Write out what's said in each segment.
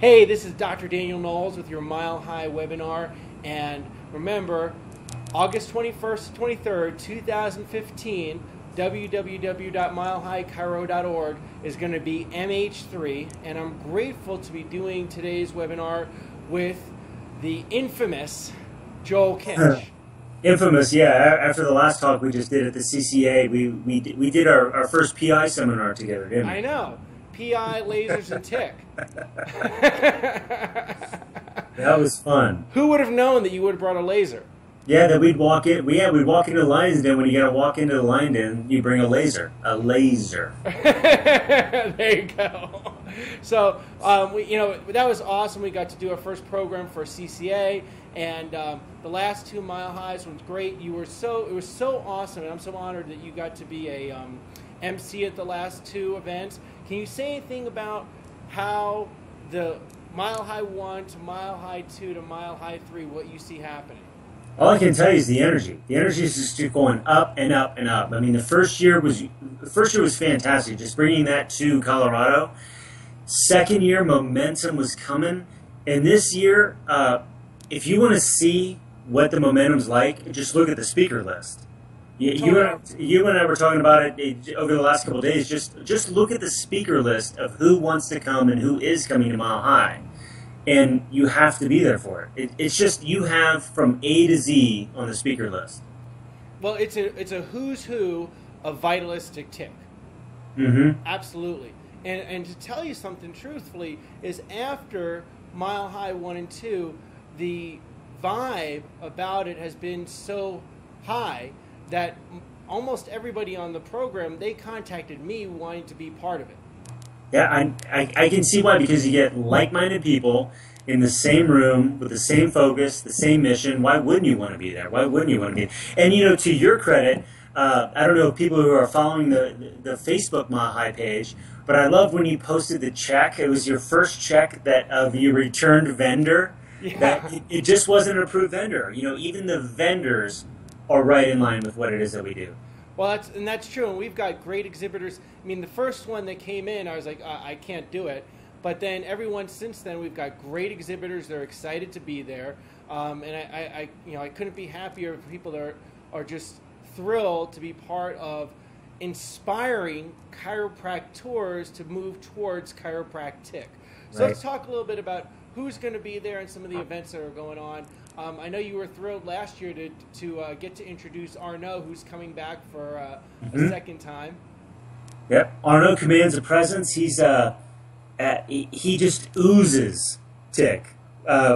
Hey, this is Dr. Daniel Knowles with your Mile High webinar. And remember, August 21st to 23rd, 2015, www.milehighchiro.org is going to be MH3. And I'm grateful to be doing today's webinar with the infamous Joel Kinch. Infamous, yeah. After the last talk we just did at the CCA, we did our first PI seminar together, didn't we? I know. PI, lasers, and tick. That was fun. Who would have known that you would have brought a laser? Yeah, that we'd walk in. We'd walk into the lion's den. When you gotta walk into the lion's den, you bring a laser. A laser. There you go. So, that was awesome. We got to do our first program for CCA, and the last two Mile Highs was great. It was so awesome, and I'm so honored that you got to be a MC at the last two events. Can you say anything about how the Mile High 1 to Mile High 2 to Mile High 3, what you see happening? All I can tell you is the energy. The energy is just going up and up and up. I mean, the first year was fantastic, just bringing that to Colorado. Second year, momentum was coming, and this year, if you want to see what the momentum's like, just look at the speaker list. You and I were talking about it over the last couple of days. Just look at the speaker list of who wants to come and who is coming to Mile High, and you have to be there for it. It's just you have from A to Z on the speaker list. Well, it's a who's who of vitalistic tick. Mm-hmm. Absolutely. And to tell you something truthfully is after Mile High 1 and 2, the vibe about it has been so high that almost everybody on the program, they contacted me wanting to be part of it. Yeah, I can see why, because you get like-minded people in the same room with the same focus, the same mission. Why wouldn't you want to be there? Why wouldn't you want to be? And to your credit, I don't know if people who are following the Facebook Mile High page, but I love when you posted the check. It was your first check that of your returned vendor. Yeah. That it just wasn't an approved vendor. Even the vendors are right in line with what it is that we do. Well, that's true, and we've got great exhibitors. I mean, the first one that came in, I was like, I can't do it. But then everyone since then, we've got great exhibitors. They're excited to be there, and I couldn't be happier for people that are just thrilled to be part of inspiring chiropractors to move towards chiropractic. So Right. Let's talk a little bit about who's going to be there and some of the events that are going on. I know you were thrilled last year to get to introduce Arnaud, who's coming back for a second time. Yep, Arnaud commands a presence. He just oozes tick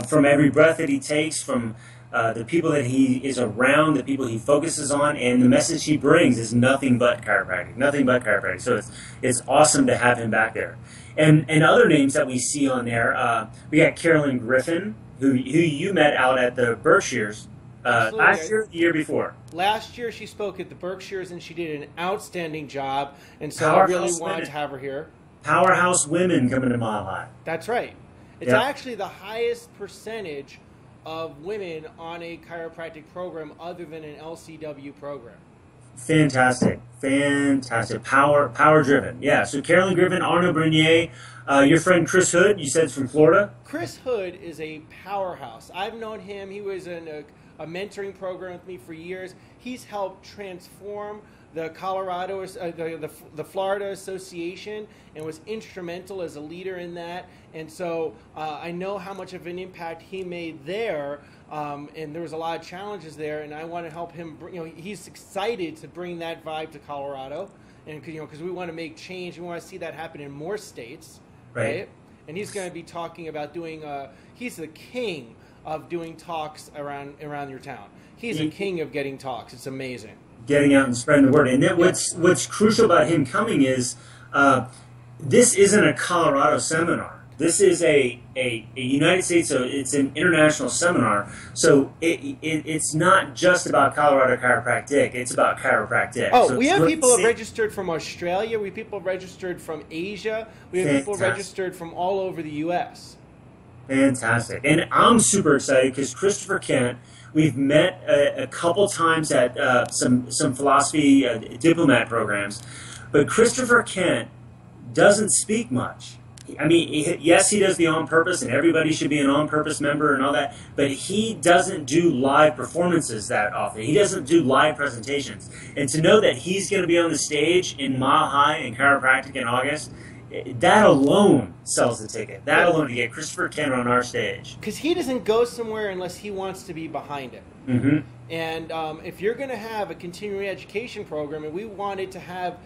from every breath that he takes, from the people that he is around, the people he focuses on, and the message he brings is nothing but chiropractic, nothing but chiropractic. So it's awesome to have him back there. And other names that we see on there, we got Carolyn Griffin, who you met out at the Berkshires last year, the year before. Last year she spoke at the Berkshires and she did an outstanding job, and so I really wanted to have her here. Powerhouse women coming to Mile High. That's right. It's actually the highest percentage of women on a chiropractic program other than an LCW program. Fantastic. Power driven. Yeah. So Carolyn Griffin, Arnaud Bernier, your friend Chris Hood, you said, is from Florida. Chris Hood is a powerhouse. I've known him. He was in a mentoring program with me for years. He's helped transform the the Florida Association and was instrumental as a leader in that. And so I know how much of an impact he made there. And there was a lot of challenges there, and I want to help him. He's excited to bring that vibe to Colorado, and because we want to make change, we want to see that happen in more states, right? And he's going to be talking about doing. He's the king of doing talks around your town. He's a king of getting talks. It's amazing. Getting out and spreading the word. And then what's crucial about him coming is this isn't a Colorado seminar. This is a United States, so it's an international seminar. So it's not just about Colorado chiropractic. It's about chiropractic. Oh, so we have people registered from Australia. We have people registered from Asia. We have people registered from all over the U.S. Fantastic. And I'm super excited because Christopher Kent, we've met a couple times at some philosophy diplomat programs, but Christopher Kent doesn't speak much. I mean, yes, he does the on purpose, and everybody should be an on purpose member and all that. But he doesn't do live performances that often. He doesn't do live presentations. And to know that he's going to be on the stage in Mile High in chiropractic in August, that alone sells the ticket. That alone to get Christopher Kent on our stage. Because he doesn't go somewhere unless he wants to be behind it. Mm-hmm. And if you're going to have a continuing education program, and we wanted to have,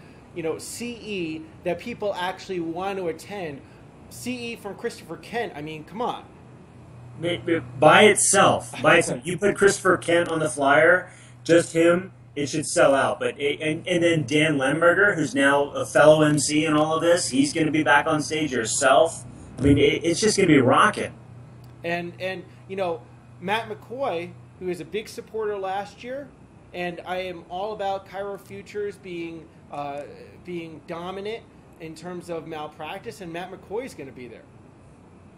CE that people actually want to attend, CE from Christopher Kent, I mean, come on. By itself, you put Christopher Kent on the flyer, just him, it should sell out. But and then Dan Lemberger, who's now a fellow MC in all of this, he's going to be back on stage yourself. I mean, it's just going to be rocking. And Matt McCoy, who is a big supporter last year, and I am all about Chiro Futures being dominant in terms of malpractice, and Matt McCoy is going to be there.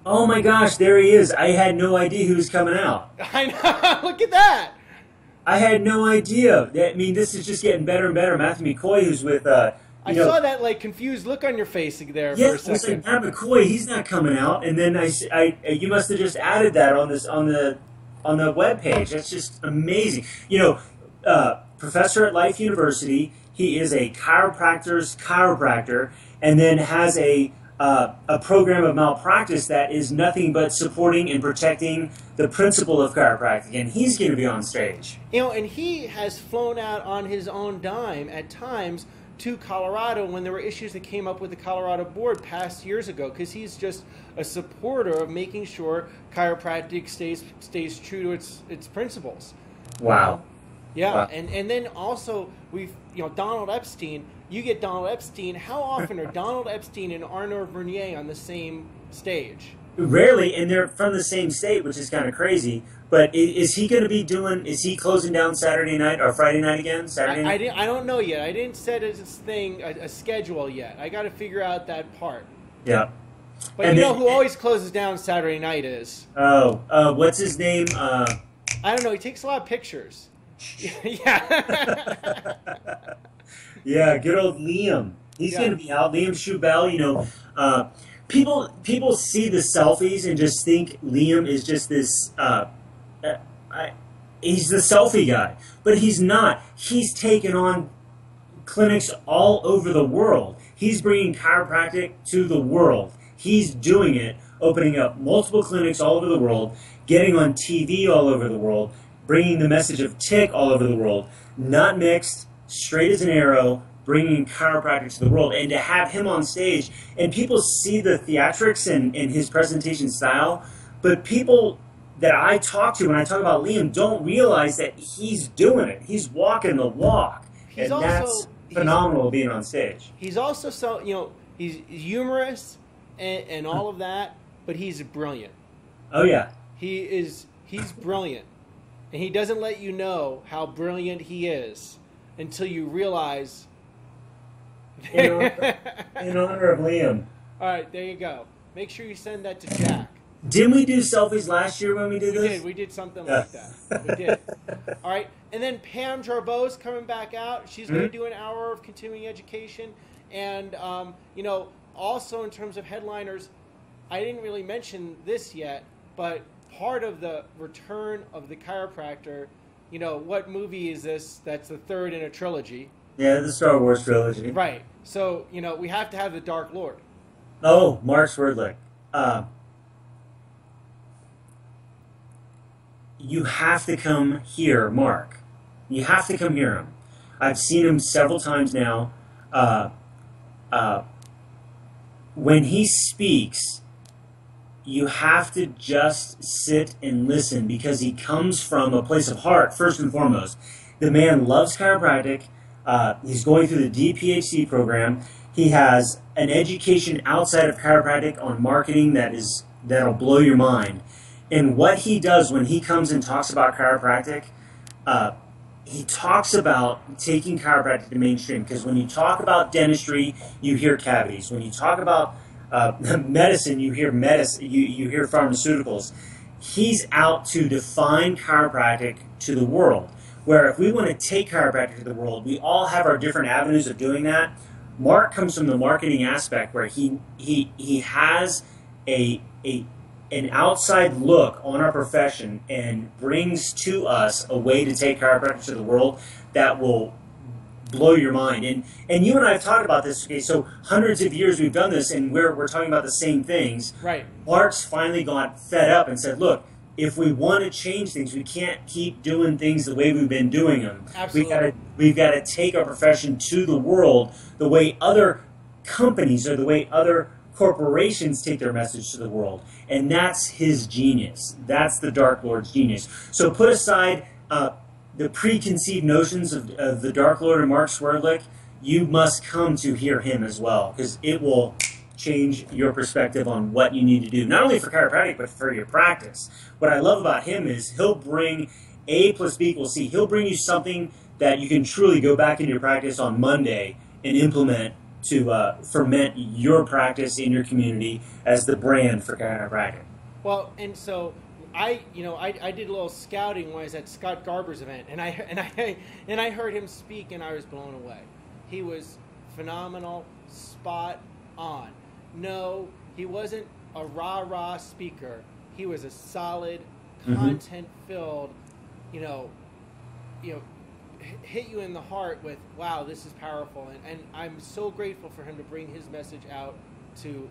Oh my gosh, there he is. I had no idea he was coming out. I know. Look at that. I had no idea. I mean, this is just getting better and better. Matthew McCoy, who's with... I saw that confused look on your face there for a second. Yes, like, Matt McCoy, he's not coming out. And then you must have just added that on the webpage. That's just amazing. Professor at Life University, he is a chiropractor's chiropractor, and then has a program of malpractice that is nothing but supporting and protecting the principle of chiropractic, and he's going to be on stage. And he has flown out on his own dime at times to Colorado when there were issues that came up with the Colorado board past years ago, because he's just a supporter of making sure chiropractic stays true to its principles. Wow. Yeah, wow. And then also Donald Epstein. You get Donald Epstein. How often are Donald Epstein and Arnaud Vernier on the same stage? Rarely, and they're from the same state, which is kind of crazy. But is he going to be is he closing down Saturday night or Friday night again? Saturday night? I don't know yet. I didn't set a schedule yet. I got to figure out that part. Yeah. But who always closes down Saturday night is? Oh, what's his name? I don't know. He takes a lot of pictures. Yeah. Yeah, good old Liam. He's going to be out. Liam Schubel, people see the selfies and just think Liam is just this, he's the selfie guy. But he's not. He's taken on clinics all over the world. He's bringing chiropractic to the world. He's doing it, opening up multiple clinics all over the world, getting on TV all over the world, bringing the message of TIC all over the world, not mixed, straight as an arrow, bringing chiropractic to the world. And to have him on stage, and people see the theatrics and his presentation style, but people that I talk to when I talk about Liam don't realize that he's doing it. He's walking the walk. That's phenomenal being on stage. He's also he's humorous and all of that, but he's brilliant. Oh yeah. He's brilliant. And he doesn't let you know how brilliant he is until you realize. In honor of Liam. All right, there you go. Make sure you send that to Jack. Didn't we do selfies last year when we did this? We did something like that. We did. All right, and then Pam Jarbo's coming back out. She's going to do an hour of continuing education. And, also in terms of headliners, I didn't really mention this yet, but part of the return of the chiropractor, what movie is this? That's the third in a trilogy. Yeah, the Star Wars trilogy. Right. So, we have to have the Dark Lord. Oh, Mark Swerdlick. You have to come hear Mark. You have to come hear him. I've seen him several times now. When he speaks, you have to just sit and listen, because he comes from a place of heart, first and foremost. The man loves chiropractic. He's going through the DPHC program. He has an education outside of chiropractic on marketing that'll blow your mind. And what he does when he comes and talks about chiropractic, he talks about taking chiropractic to mainstream. Because when you talk about dentistry, you hear cavities. When you talk about medicine, you hear you hear pharmaceuticals. He's out to define chiropractic to the world. Where if we want to take chiropractic to the world, we all have our different avenues of doing that. Mark comes from the marketing aspect where he has an outside look on our profession and brings to us a way to take chiropractic to the world that will blow your mind. And you and I have talked about this. Okay, so hundreds of years we've done this, and we're talking about the same things. Right. Mark's finally got fed up and said, "Look, if we want to change things, we can't keep doing things the way we've been doing them. Absolutely. We've got to take our profession to the world the way other companies or the way other corporations take their message to the world." And that's his genius. That's the Dark Lord's genius. So put aside the preconceived notions of the Dark Lord and Mark Swerdlick. You must come to hear him as well, because it will change your perspective on what you need to do, not only for chiropractic, but for your practice. What I love about him is he'll bring A plus B equals C. He'll bring you something that you can truly go back into your practice on Monday and implement to ferment your practice in your community as the brand for chiropractic. Well, and so I did a little scouting when I was at Scott Garber's event, and I heard him speak, and I was blown away. He was phenomenal, spot on. No, he wasn't a rah-rah speaker. He was a solid, content-filled, hit you in the heart with, wow, this is powerful. And I'm so grateful for him to bring his message out to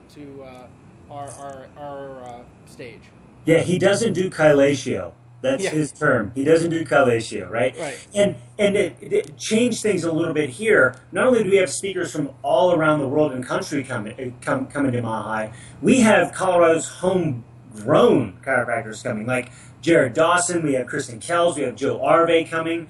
our stage. Yeah, he doesn't do Kailatio. That's his term. He doesn't do Kailatio, right? Right. And it changed things a little bit here. Not only do we have speakers from all around the world and country coming to Mile High, we have Colorado's homegrown chiropractors coming, like Jared Dawson. We have Kristen Kells. We have Joe Arve coming.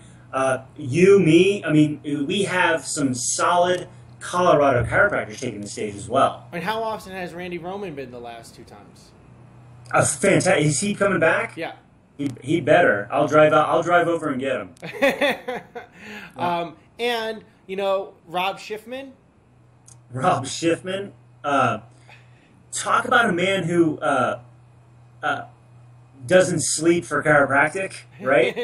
Me. I mean, we have some solid Colorado chiropractors taking the stage as well. And how often has Randy Roman been the last 2 times? Fantastic. Is he coming back? Yeah. He better. I'll drive out. I'll drive over and get him. And Rob Schiffman. Rob Schiffman. Talk about a man who doesn't sleep for chiropractic, right?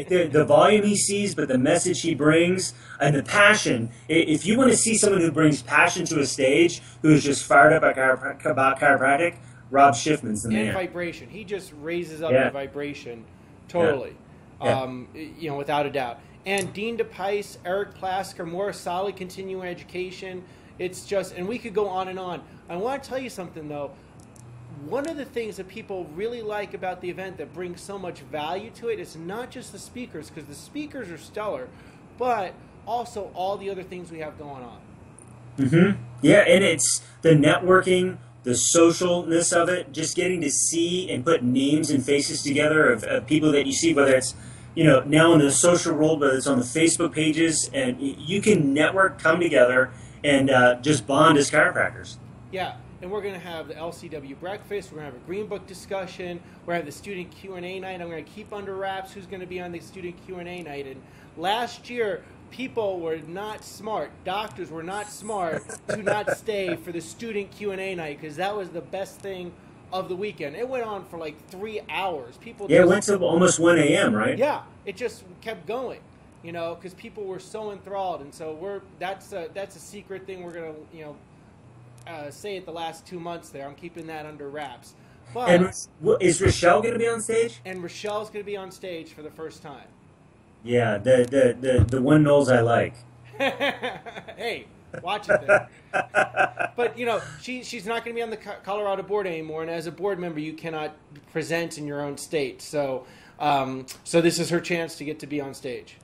the volume he sees, but the message he brings and the passion. If you want to see someone who brings passion to a stage, who is just fired up about chiropractic, Rob Schiffman's the man. And vibration. He just raises up the vibration totally, without a doubt. And Dean DePice, Eric Plasker, more solid continuing education. It's just, and we could go on and on. I want to tell you something, though. One of the things that people really like about the event that brings so much value to it is not just the speakers, because the speakers are stellar, but also all the other things we have going on. Mm-hmm. Yeah, and it's the networking, the socialness of it, just getting to see and put names and faces together of people that you see, whether it's, now in the social world, whether it's on the Facebook pages, and you can network, come together, and just bond as chiropractors. Yeah, and we're going to have the LCW breakfast, we're going to have a Green Book discussion, we're going to have the student Q&A night. I'm going to keep under wraps who's going to be on the student Q&A night. And last year, people were not smart. Doctors were not smart to not stay for the student Q&A night, because that was the best thing of the weekend. It went on for like 3 hours. It went to almost 1 a.m., right? Yeah, it just kept going, because people were so enthralled. And so that's a secret thing we're going to, say it the last 2 months there. I'm keeping that under wraps. But, and is Rochelle going to be on stage? And Rochelle's going to be on stage for the first time. Yeah, the one Knowles I like. Hey, watch it then. But, she's not going to be on the Colorado board anymore, and as a board member, you cannot present in your own state. So this is her chance to get to be on stage.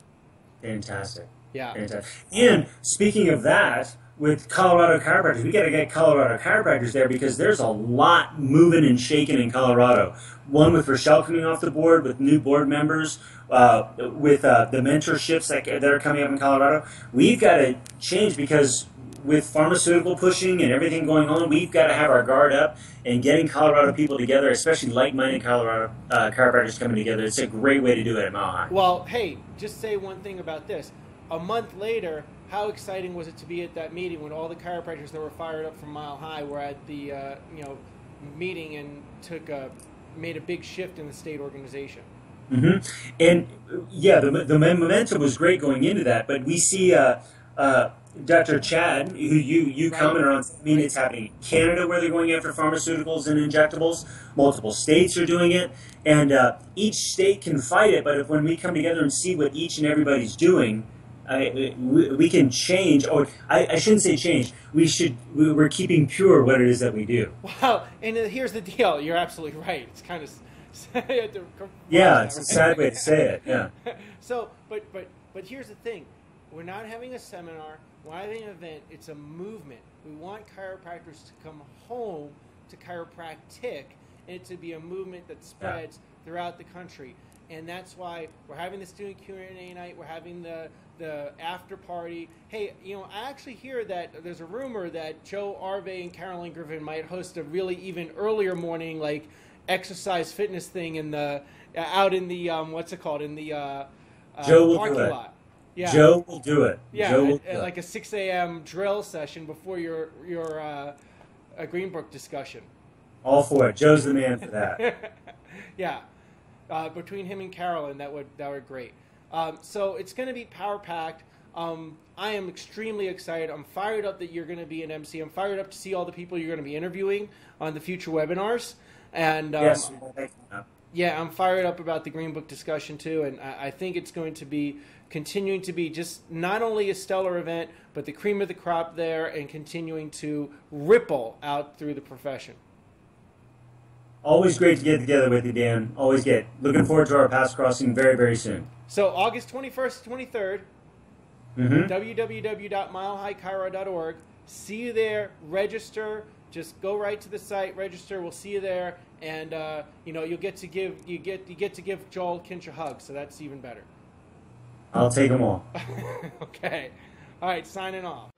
Fantastic. Yeah. Fantastic. And speaking of that, with Colorado chiropractors, we got to get Colorado chiropractors there, because there's a lot moving and shaking in Colorado. One with Rochelle coming off the board, with new board members, with the mentorships that are coming up in Colorado. We've got to change, because with pharmaceutical pushing and everything going on, we've got to have our guard up, and getting Colorado people together, especially like-minded Colorado chiropractors coming together. It's a great way to do it at Mile High. Well, hey, just say one thing about this. A month later, how exciting was it to be at that meeting when all the chiropractors that were fired up from Mile High were at the meeting and made a big shift in the state organization. Mm-hmm. And yeah, the momentum was great going into that, but we see Dr. Chad, who you Right. commented on, I mean, it's happening in Canada where they're going after pharmaceuticals and injectables. Multiple states are doing it, and each state can fight it. But if when we come together and see what each and everybody's doing, we can change. Or I shouldn't say change. We're keeping pure what it is that we do. Wow. And here's the deal. You're absolutely right. It's kind of Yeah, it's a sad way to say it. Yeah. So, but here's the thing. We're not having a seminar. We're not having an event. It's a movement. We want chiropractors to come home to chiropractic and it to be a movement that spreads throughout the country. And that's why we're having the student Q&A night. We're having the after party. Hey, I actually hear that there's a rumor that Joe Arve and Carolyn Griffin might host a really even earlier morning, like exercise fitness thing in the out in the what's it called in the Joe will parking do it. lot. Yeah. Joe will do it. Yeah, Joe will do like a 6 a.m. drill session before your Greenbrook discussion. All for it. Joe's the man for that. Yeah, between him and Carolyn, that would great. So it's going to be power packed. I am extremely excited. I'm fired up that you're going to be an MC. I'm fired up to see all the people you're going to be interviewing on the future webinars. And Yes. yeah, I'm fired up about the Green Book discussion too, and I think it's going to be continuing to be just not only a stellar event, but the cream of the crop there, and continuing to ripple out through the profession. Always great to get together with you, Dan. Always get. Looking forward to our paths crossing very, very soon. So August 21st, 23rd, www.milehighchiro.org. See you there. Register. Just go right to the site. Register. We'll see you there, and you'll get to give Joel Kinch a hug. So that's even better. I'll take them all. Okay. All right. Signing off.